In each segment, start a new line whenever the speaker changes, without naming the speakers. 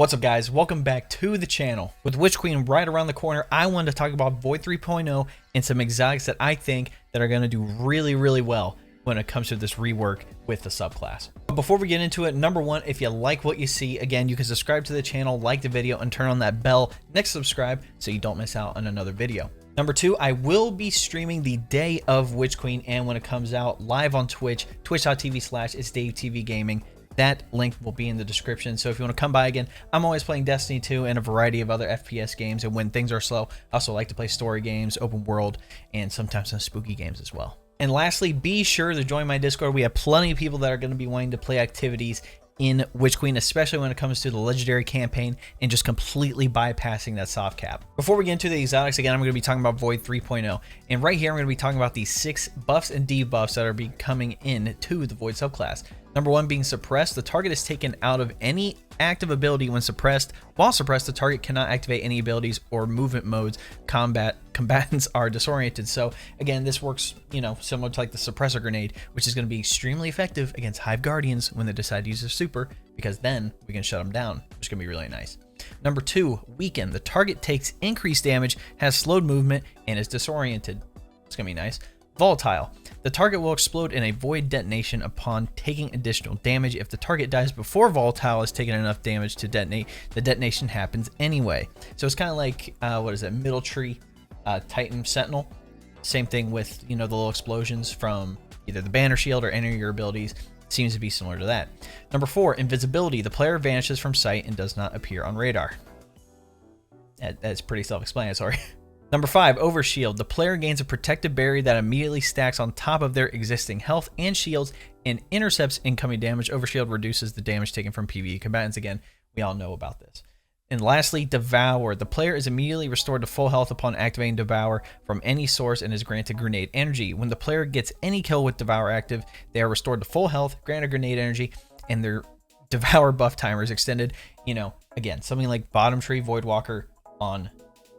What's up, guys? Welcome back to the channel. With Witch Queen right around the corner, I wanted to talk about Void 3.0 and some exotics that I think that are going to do really well when it comes to this rework with the subclass. But before we get into it, number one, if you like what you see, again, you can subscribe to the channel, like the video, and turn on that bell next to subscribe so you don't miss out on another video. Number two, I will be streaming the day of Witch Queen and when it comes out live on Twitch, twitch.tv/ItsDaveTVGaming. That link will be in the description. So if you want to come by again, I'm always playing Destiny 2 and a variety of other FPS games. And when things are slow, I also like to play story games, open world, and sometimes some spooky games as well. And lastly, be sure to join my Discord. We have plenty of people that are going to be wanting to play activities in Witch Queen, especially when it comes to the legendary campaign and just completely bypassing that soft cap. Before we get into the exotics, again, I'm going to be talking about Void 3.0. And right here, I'm going to be talking about the 6 buffs and debuffs that are be coming in to the Void subclass. Number one being suppressed. The target is taken out of any active ability when suppressed. While suppressed, the target cannot activate any abilities or movement modes. Combatants are disoriented. So again, this works, similar to like the suppressor grenade, which is going to be extremely effective against Hive Guardians when they decide to use their super, because then we can shut them down, which is going to be really nice. Number two, weaken. The target takes increased damage, has slowed movement, and is disoriented. It's going to be nice. Volatile. The target will explode in a void detonation upon taking additional damage. If the target dies before Volatile has taken enough damage to detonate, the detonation happens anyway. So it's kind of like, Middle Tree Titan Sentinel. Same thing with, the little explosions from either the banner shield or any of your abilities. Seems to be similar to that. Number four, invisibility. The player vanishes from sight and does not appear on radar. That's pretty self-explanatory. Number five, Overshield. The player gains a protective barrier that immediately stacks on top of their existing health and shields and intercepts incoming damage. Overshield reduces the damage taken from PvE combatants. Again, we all know about this. And lastly, Devour. The player is immediately restored to full health upon activating Devour from any source and is granted grenade energy. When the player gets any kill with Devour active, they are restored to full health, granted grenade energy, and their Devour buff timer is extended. Again, something like Bottom Tree Voidwalker on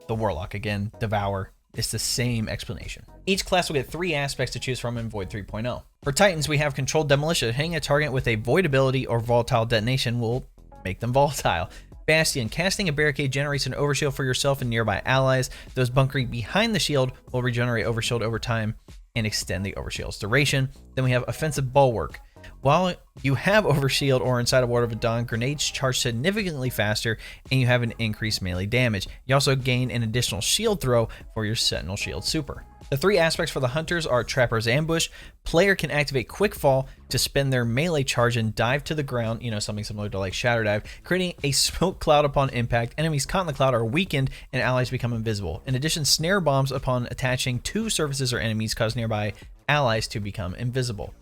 the Warlock. Again, Devour. It's the same explanation. Each class will get 3 aspects to choose from in Void 3.0. For Titans, we have Controlled Demolition. Hitting a target with a Void ability or Volatile Detonation will make them volatile. Bastion. Casting a barricade generates an overshield for yourself and nearby allies. Those bunkering behind the shield will regenerate overshield over time and extend the overshield's duration. Then we have Offensive Bulwark. While you have Overshield or inside a Ward of Dawn, grenades charge significantly faster and you have an increased melee damage. You also gain an additional shield throw for your Sentinel Shield super. The 3 aspects for the Hunters are Trapper's Ambush. Player can activate Quick Fall to spend their melee charge and dive to the ground, something similar to like Shadow Dive, creating a smoke cloud upon impact. Enemies caught in the cloud are weakened and allies become invisible. In addition, Snare Bombs upon attaching to surfaces or enemies cause nearby allies to become invisible.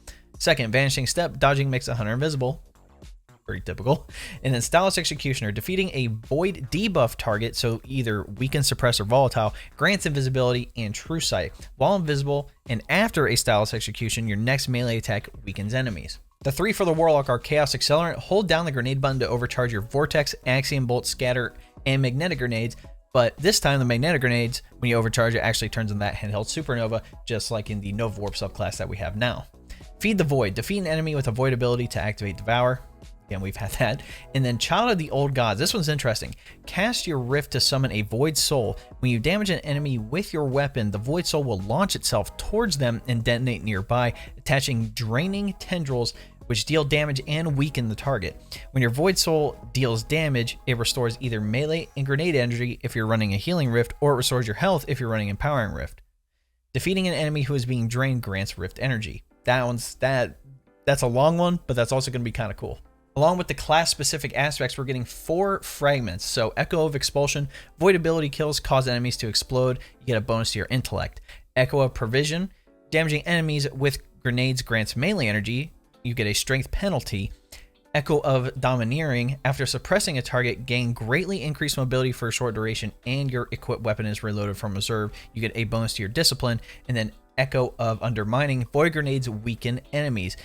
Second, Vanishing Step. Dodging makes a hunter invisible. Very typical. And then Stylus Executioner. Defeating a void debuff target, so either weaken, suppress, or volatile, grants invisibility and true sight. While invisible and after a Stylus Execution, your next melee attack weakens enemies. The 3 for the Warlock are Chaos Accelerant. Hold down the grenade button to overcharge your Vortex, Axiom Bolt, Scatter, and Magnetic Grenades. But this time, the Magnetic Grenades, when you overcharge it, actually turns into that handheld Supernova, just like in the Nova Warp subclass that we have now. Feed the Void. Defeat an enemy with a Void ability to activate Devour. Again, we've had that. And then Child of the Old Gods. This one's interesting. Cast your Rift to summon a Void Soul. When you damage an enemy with your weapon, the Void Soul will launch itself towards them and detonate nearby, attaching draining tendrils which deal damage and weaken the target. When your Void Soul deals damage, it restores either melee and grenade energy if you're running a Healing Rift, or it restores your health if you're running Empowering Rift. Defeating an enemy who is being drained grants Rift energy. That's a long one, but that's also going to be kind of cool. Along with the class-specific aspects, we're getting 4 fragments. So Echo of Expulsion. Void ability kills cause enemies to explode. You get a bonus to your intellect. Echo of Provision. Damaging enemies with grenades grants melee energy. You get a strength penalty. Echo of Domineering. After suppressing a target, gain greatly increased mobility for a short duration, and your equipped weapon is reloaded from reserve. You get a bonus to your discipline. And then Echo of Undermining. Void grenades weaken enemies.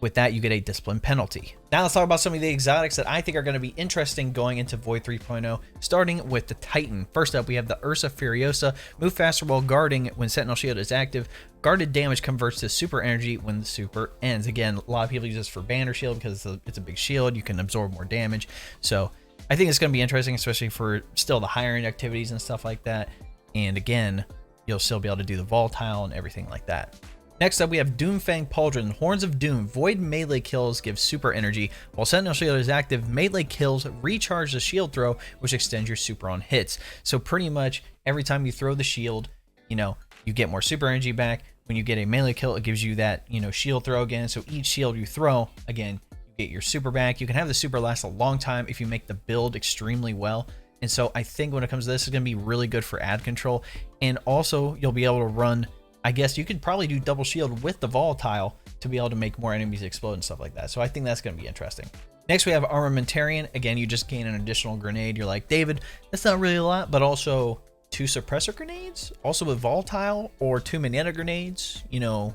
With that, you get a discipline penalty. Now let's talk about some of the exotics that I think are going to be interesting going into Void 3.0, starting with the Titan. First up, we have the Ursa Furiosa. Move faster while guarding when Sentinel Shield is active. Guarded damage converts to super energy when the super ends. Again, a lot of people use this for Banner Shield because it's a big shield. You can absorb more damage. So I think it's going to be interesting, especially for still the higher end activities and stuff like that. And again, you'll still be able to do the volatile and everything like that. Next up, we have Doomfang Pauldron, Horns of Doom. Void melee kills give super energy. While Sentinel Shield is active, melee kills recharge the shield throw, which extends your super on hits. So pretty much every time you throw the shield, you know, you get more super energy back. When you get a melee kill, it gives you that, you know, shield throw again. So each shield you throw, again, you get your super back. You can have the super last a long time if you make the build extremely well. And so I think when it comes to this, it's going to be really good for ad control. And also, you'll be able to run, I guess you could probably do double shield with the volatile to be able to make more enemies explode and stuff like that. So I think that's going to be interesting. Next, we have Armamentarian. Again, you just gain an additional grenade. You're like, David, that's not really a lot, but also 2 suppressor grenades, also with volatile, or 2 Manetta grenades, you know,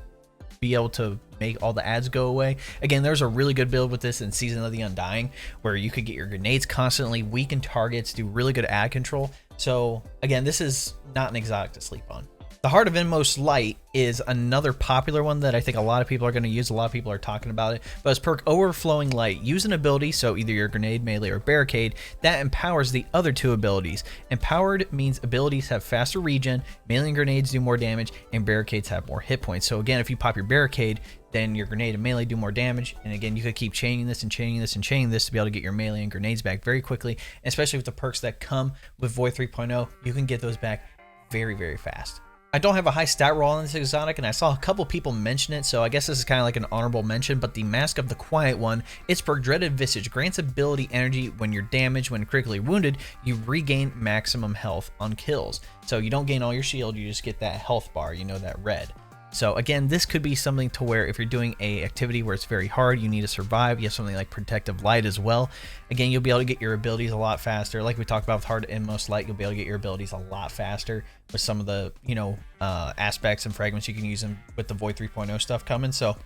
be able to make all the ads go away. Again, there's a really good build with this in Season of the Undying, where you could get your grenades constantly, weaken targets, do really good ad control. So again, this is not an exotic to sleep on. The Heart of Inmost Light is another popular one that I think a lot of people are going to use. A lot of people are talking about it, but it's perk Overflowing Light. Use an ability, so either your grenade, melee, or barricade, that empowers the other 2 abilities. Empowered means abilities have faster regen, melee and grenades do more damage, and barricades have more hit points. So again, if you pop your barricade, then your grenade and melee do more damage. And again, you could keep chaining this and chaining this and chaining this to be able to get your melee and grenades back very quickly. And especially with the perks that come with Void 3.0, you can get those back very, very fast. I don't have a high stat roll on this exotic, and I saw a couple people mention it, so I guess this is kind of like an honorable mention, but the Mask of the Quiet One, its perk Dreaded Visage grants ability energy when you're damaged. When critically wounded, you regain maximum health on kills. So you don't gain all your shield, you just get that health bar, you know, that red. So again, this could be something to where if you're doing a activity where it's very hard, you need to survive, you have something like Protective Light as well. Again, you'll be able to get your abilities a lot faster. Like we talked about with Heart of Inmost Light, you'll be able to get your abilities a lot faster with some of the, you know, aspects and fragments you can use them with the Void 3.0 stuff coming. So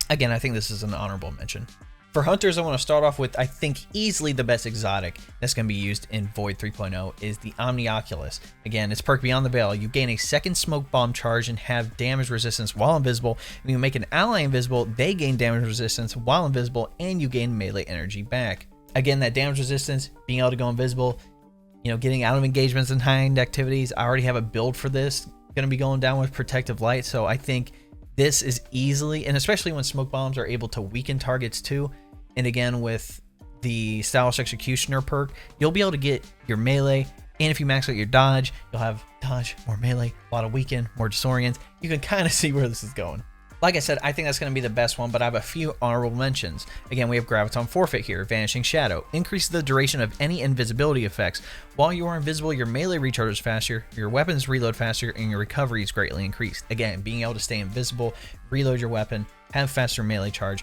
again, I think this is an honorable mention. For hunters, I want to start off with, I think, easily the best exotic that's going to be used in Void 3.0 is the Omnioculus. Again, it's perk Beyond the Veil. You gain a second smoke bomb charge and have damage resistance while invisible. When you make an ally invisible, they gain damage resistance while invisible, and you gain melee energy back. Again, that damage resistance, being able to go invisible, you know, getting out of engagements and high-end activities. I already have a build for this. Going to be going down with Protective Light, so I think this is easily, and especially when smoke bombs are able to weaken targets too. And again, with the Stylish Executioner perk, you'll be able to get your melee, and if you max out your dodge, you'll have dodge, more melee, a lot of weaken, more disorient. You can kind of see where this is going. Like I said, I think that's going to be the best one, but I have a few honorable mentions. Again, we have Graviton Forfeit here, Vanishing Shadow. Increase the duration of any invisibility effects. While you are invisible, your melee recharges faster, your weapons reload faster, and your recovery is greatly increased. Again, being able to stay invisible, reload your weapon, have faster melee charge,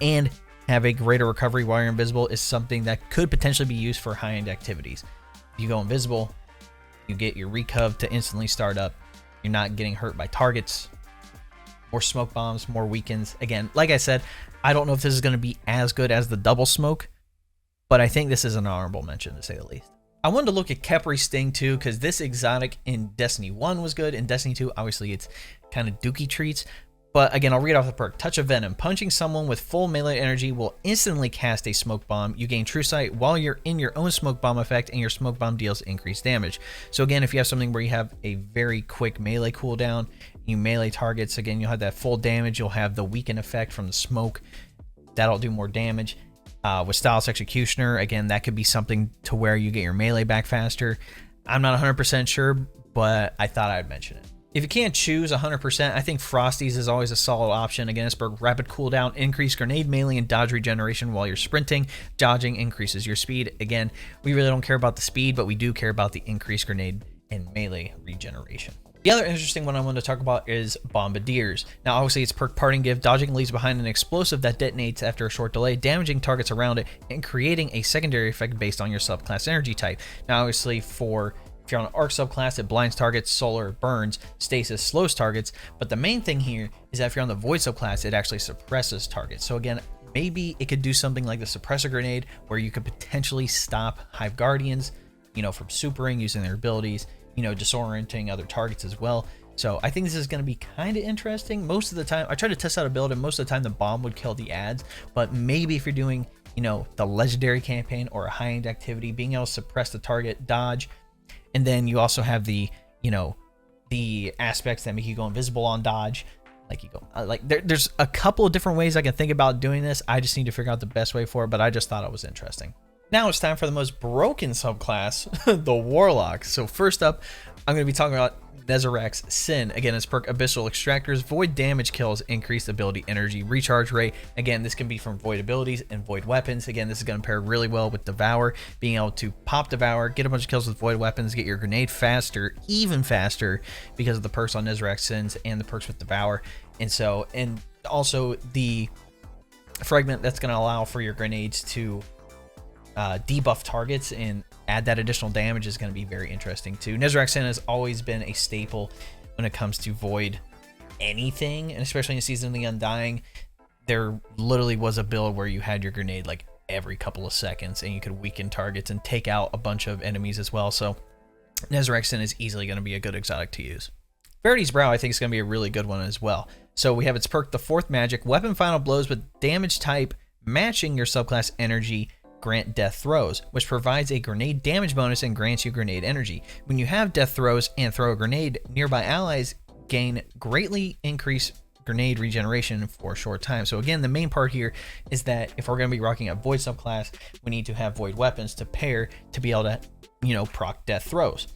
and have a greater recovery while you're invisible is something that could potentially be used for high-end activities. If you go invisible, you get your recov to instantly start up. You're not getting hurt by targets. More smoke bombs, more weakens. Again, like I said, I don't know if this is going to be as good as the double smoke, but I think this is an honorable mention to say the least. I wanted to look at Khepri Sting too, because this exotic in Destiny 1 was good. In Destiny 2, obviously it's kind of dookie treats. But again, I'll read off the perk. Touch of Venom. Punching someone with full melee energy will instantly cast a smoke bomb. You gain True Sight while you're in your own smoke bomb effect, and your smoke bomb deals increased damage. So again, if you have something where you have a very quick melee cooldown, you melee targets, again, you'll have that full damage. You'll have the weaken effect from the smoke. That'll do more damage. With Stylish Executioner, again, that could be something to where you get your melee back faster. I'm not 100% sure, but I thought I'd mention it. If you can't choose 100%, I think Frosty's is always a solid option. Again, it's rapid cooldown, increased grenade melee and dodge regeneration while you're sprinting. Dodging increases your speed. Again, we really don't care about the speed, but we do care about the increased grenade and melee regeneration. The other interesting one I want to talk about is Bombardiers. Now, obviously, it's perk Parting Gift. Dodging leaves behind an explosive that detonates after a short delay, damaging targets around it and creating a secondary effect based on your subclass energy type. Now, obviously, if you're on an arc subclass, it blinds targets, solar burns, stasis slows targets. But the main thing here is that if you're on the void subclass, it actually suppresses targets. So again, maybe it could do something like the suppressor grenade, where you could potentially stop Hive Guardians, you know, from supering using their abilities, you know, disorienting other targets as well. So I think this is going to be kind of interesting. Most of the time, I tried to test out a build, and most of the time the bomb would kill the ads. But maybe if you're doing you know, the legendary campaign or a high-end activity, being able to suppress the target, dodge. And then you also have the, you know, the aspects that make you go invisible on dodge. Like you go, there's a couple of different ways I can think about doing this. I just need to figure out the best way for it, but I just thought it was interesting. Now it's time for the most broken subclass, the Warlock. So first up, I'm going to be talking about Nezarac's Sin. Again, it's perk Abyssal Extractors. Void damage kills, increased ability energy recharge rate. Again, this can be from Void abilities and Void weapons. Again, this is going to pair really well with Devour. Being able to pop Devour, get a bunch of kills with Void weapons, get your grenade faster, even faster, because of the perks on Nezarac's Sins and the perks with Devour. And so, and also the fragment that's going to allow for your grenades to debuff targets and add that additional damage is going to be very interesting too. Nezarac's Sin has always been a staple when it comes to Void anything, and especially in Season of the Undying, there literally was a build where you had your grenade like every couple of seconds and you could weaken targets and take out a bunch of enemies as well. So Nezarac's Sin is easily going to be a good exotic to use. Verity's Brow I think is going to be a really good one as well. So we have its perk, the fourth magic, weapon final blows with damage type matching your subclass energy grant death throws, which provides a grenade damage bonus and grants you grenade energy. When you have death throws and throw a grenade, nearby allies gain greatly increased grenade regeneration for a short time. So again, the main part here is that if we're going to be rocking a Void subclass, we need to have Void weapons to pair to be able to, you know, proc death throws.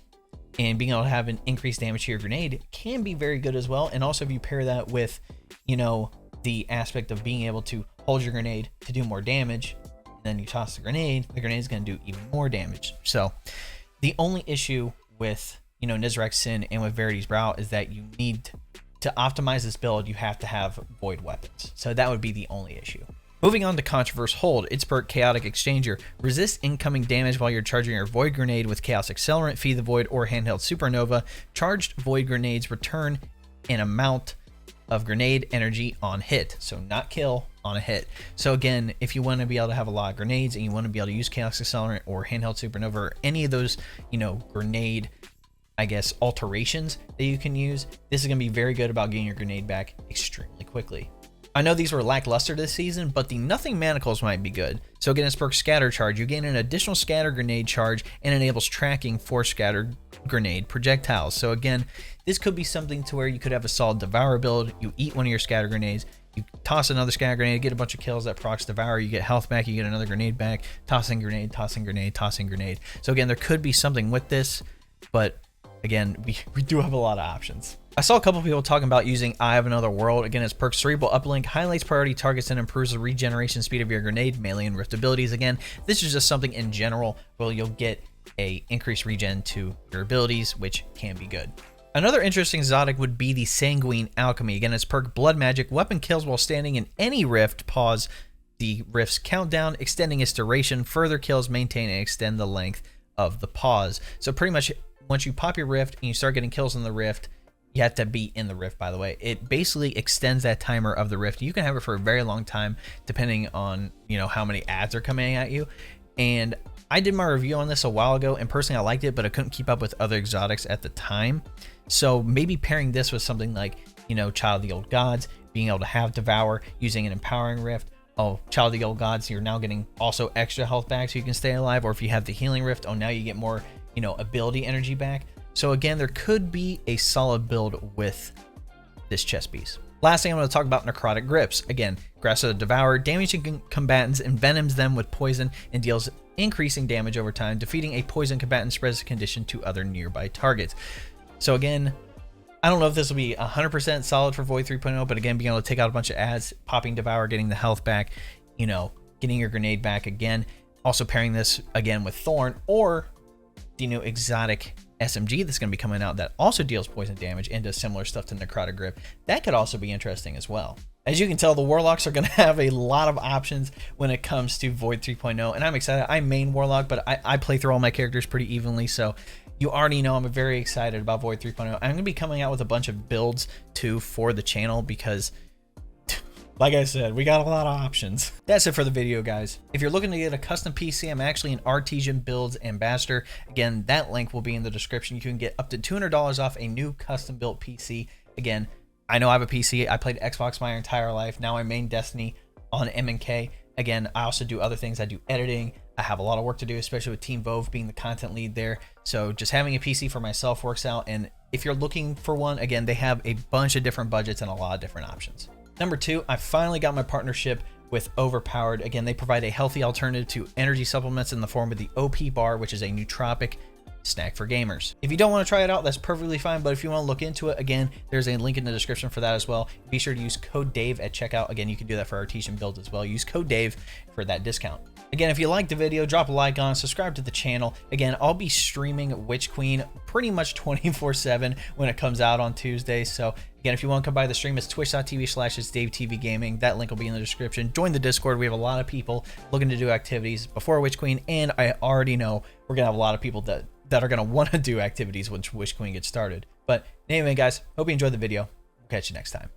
And being able to have an increased damage to your grenade can be very good as well. And also if you pair that with, you know, the aspect of being able to hold your grenade to do more damage, then you toss the grenade is going to do even more damage. So the only issue with, you know, Nezarac's Sin and with Verity's Brow is that you need to optimize this build, you have to have Void weapons. So that would be the only issue. Moving on to Controverse Hold, its perk Chaotic Exchanger. Resist incoming damage while you're charging your Void Grenade with Chaos Accelerant, Feed the Void, or Handheld Supernova. Charged Void Grenades return an amount of grenade energy on hit, so not kill, on a hit. So again, if you want to be able to have a lot of grenades and you want to be able to use Chaos Accelerant or Handheld Supernova or any of those, you know, grenade, I guess, alterations that you can use, this is going to be very good about getting your grenade back extremely quickly. I know these were lackluster this season, but the Nothing Manacles might be good. So again, it's perk Scatter Charge. You gain an additional Scatter Grenade charge and enables tracking for Scattered Grenade projectiles. So again, this could be something to where you could have a solid Devour build. You eat one of your Scatter Grenades, you toss another Scatter Grenade, get a bunch of kills that procs Devour, you get health back, you get another grenade back, tossing grenade, tossing grenade, tossing grenade. So again, there could be something with this, but again, we do have a lot of options. I saw a couple people talking about using Eye of Another World. Again, it's perk Cerebral Uplink, highlights priority targets and improves the regeneration speed of your grenade, melee, and rift abilities. Again, this is just something in general where you'll get a increased regen to your abilities, which can be good. Another interesting exotic would be the Sanguine Alchemy. Again, it's perk Blood Magic, weapon kills while standing in any rift, pause the rift's countdown, extending its duration, further kills maintain and extend the length of the pause. So pretty much once you pop your rift and you start getting kills in the rift, you have to be in the rift, by the way. It basically extends that timer of the rift. You can have it for a very long time, depending on, you know, how many ads are coming at you. And I did my review on this a while ago, and personally I liked it, but I couldn't keep up with other exotics at the time. So maybe pairing this with something like, you know, Child of the Old Gods, being able to have Devour, using an Empowering Rift. Oh, Child of the Old Gods, you're now getting also extra health back so you can stay alive. Or if you have the Healing Rift, oh, now you get more, you know, ability energy back. So again, there could be a solid build with this chest piece. Last thing I'm going to talk about, Necrotic Grips. Again, Grasp of the Devourer, damaging combatants, envenoms them with poison, and deals increasing damage over time. Defeating a poison combatant spreads the condition to other nearby targets. So again, I don't know if this will be 100% solid for Void 3.0, but again, being able to take out a bunch of ads, popping Devour, getting the health back, you know, getting your grenade back again. Also pairing this again with Thorn or the new exotic SMG that's going to be coming out that also deals poison damage and does similar stuff to Necrotic Grip. That could also be interesting as well. As you can tell, the Warlocks are going to have a lot of options when it comes to Void 3.0, and I'm excited. I main Warlock, but I play through all my characters pretty evenly, so you already know I'm very excited about Void 3.0. I'm going to be coming out with a bunch of builds too for the channel because, like I said, we got a lot of options. That's it for the video, guys. If you're looking to get a custom PC, I'm actually an Artesian Builds ambassador. Again, that link will be in the description. You can get up to $200 off a new custom built PC. Again, I know I have a PC. I played Xbox my entire life. Now I main Destiny on M&K. Again, I also do other things. I do editing. I have a lot of work to do, especially with Team Vove being the content lead there. So just having a PC for myself works out. And if you're looking for one, again, they have a bunch of different budgets and a lot of different options. Number 2, I finally got my partnership with Overpowered. Again, they provide a healthy alternative to energy supplements in the form of the OP bar, which is a nootropic snack for gamers. If you don't want to try it out, that's perfectly fine, but if you want to look into it, again, there's a link in the description for that as well. Be sure to use code Dave at checkout. Again, you can do that for Artesian builds as well. Use code Dave for that discount. Again, if you liked the video, drop a like on it, subscribe to the channel. Again, I'll be streaming Witch Queen pretty much 24/7 when it comes out on Tuesdays. So again, if you want to come by the stream, it's twitch.tv/ItsDaveTVGaming. That link will be in the description. Join the Discord. We have a lot of people looking to do activities before Witch Queen, and I already know we're going to have a lot of people that are going to want to do activities once Witch Queen gets started. But anyway, guys, hope you enjoyed the video. We'll catch you next time.